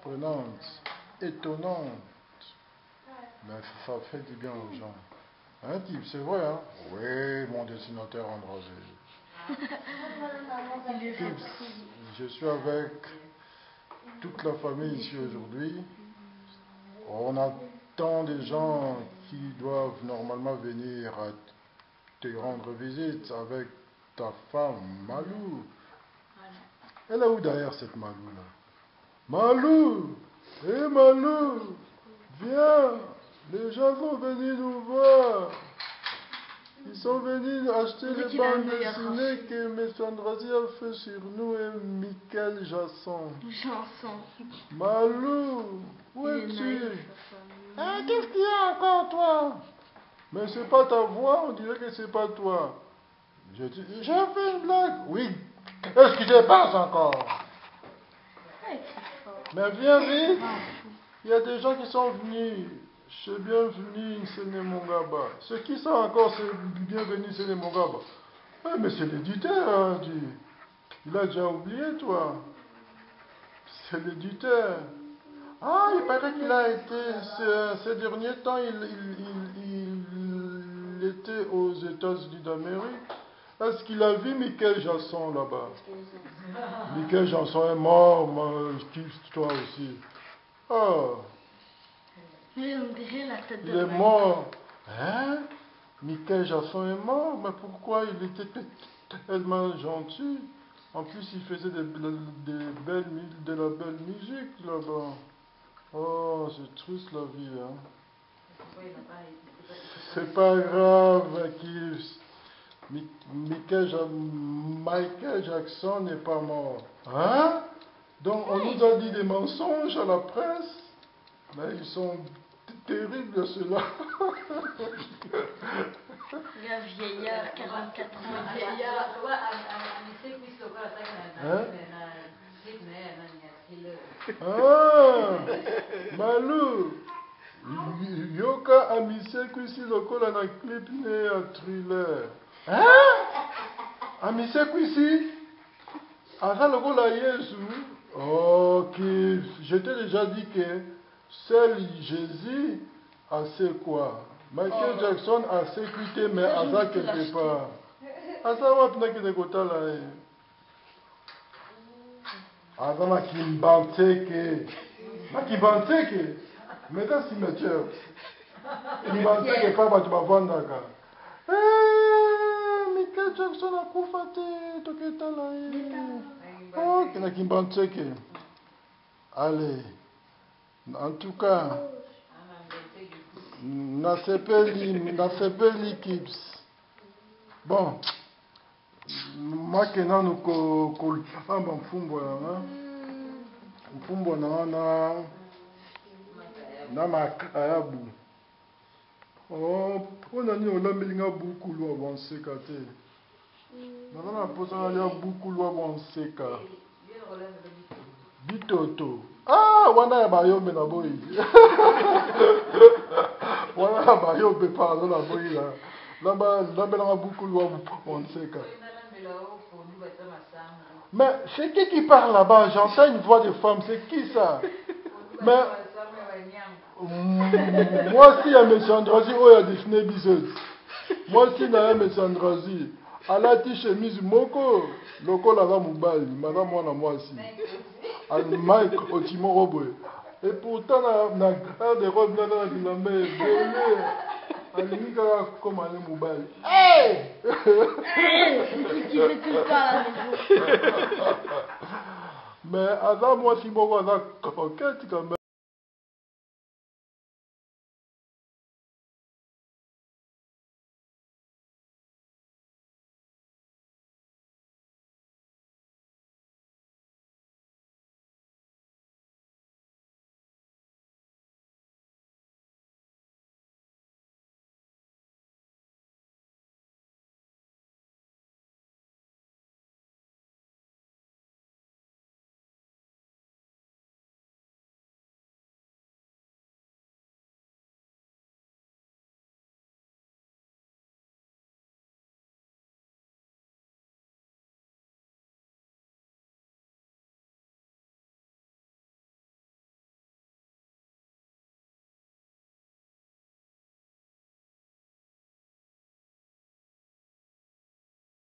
surprenante, étonnante. Mais ça fait du bien aux gens. Hein, type, c'est vrai, hein? Oui, mon dessinateur André. Je suis avec toute la famille ici aujourd'hui. On attend des gens qui doivent normalement venir te rendre visite avec ta femme, Malou. Elle est où derrière cette Malou là? Malou! Hé Malou! Viens! Les gens sont venus nous voir. Ils sont venus acheter les bandes dessinées que M. Andrazi a fait sur nous et Michael Jasson. Malou! Où es-tu? Qu'est-ce qu'il y a encore toi? Mais c'est pas ta voix, on dirait que c'est pas toi. J'ai fait une blague. Oui. Excusez, passe encore. Mais viens vite. Il y a des gens qui sont venus. C'est bienvenu, Séné-Mongaba. Ceux qui sont encore, c'est bienvenu, Séné-Mongaba. Ah, mais c'est l'éditeur, hein, il a déjà oublié, toi. C'est l'éditeur. Ah, il paraît qu'il a été, ces derniers temps, il était aux États-Unis d'Amérique. Est-ce qu'il a vu Michael Jasson là-bas? Michael Jasson est mort, toi aussi. Oh. Oui, on dirait la tête de Il est mort. Hein? Michael Jasson est mort? Mais pourquoi? Il était tellement gentil. En plus, il faisait de la belle musique là-bas. Oh, c'est triste la vie, hein. C'est pas grave, Michael Jackson n'est pas mort. Hein? Donc, on nous a dit des mensonges à la presse. Mais ils sont terribles, ceux-là. Il y a un vieillard, 44 ans. Hein? Ah, Malou, yoka amise kwisi lokola na clip ne ya Thriller. Hein? Amise kwisi? Aza lokola Yesu? Ok, je t'ai déjà dit que seul Jésus a sait quoi? Michael Jackson a sécurité, mais Aza quelque part. Aza wapina kene kotala. Aza na Kimbanteke. Na Kimbanteke? Mais dans cimetière. Kimbanteke kama tumavandaka. Michael Jackson a kufate toketala. Ok, na Kimbanteke. Allez. En tout cas, nasepeli Kips. Bon, makena kolamba mfumbo na makayabu. Oh, on a dit olambeli nga buku lwa bonseka te. Na posa ya buku lwa bonseka. Bitoto. Ah, wana ya bayombe na boyi. Wana ya bayombe pardon na boyi là. Là-bas a beaucoup de on sait que. Mais c'est qui parle là-bas? J'entends une voix de femme, c'est qui ça? Mais moi aussi, il y a M. Andrazi, oh, il y a des Snébiseuses. Moi aussi, il y a M. Andrazi. Alati chemise moko, loko la mobile, madame moi aussi. Al Mike Otimo Roboy. Et pourtant, na garde-robe, na bilamba ebele. Alimika comme un mobile. Hey! C'est qui fait tout ça à la maison. Mais avant moi, si bon, on a coquette quand même.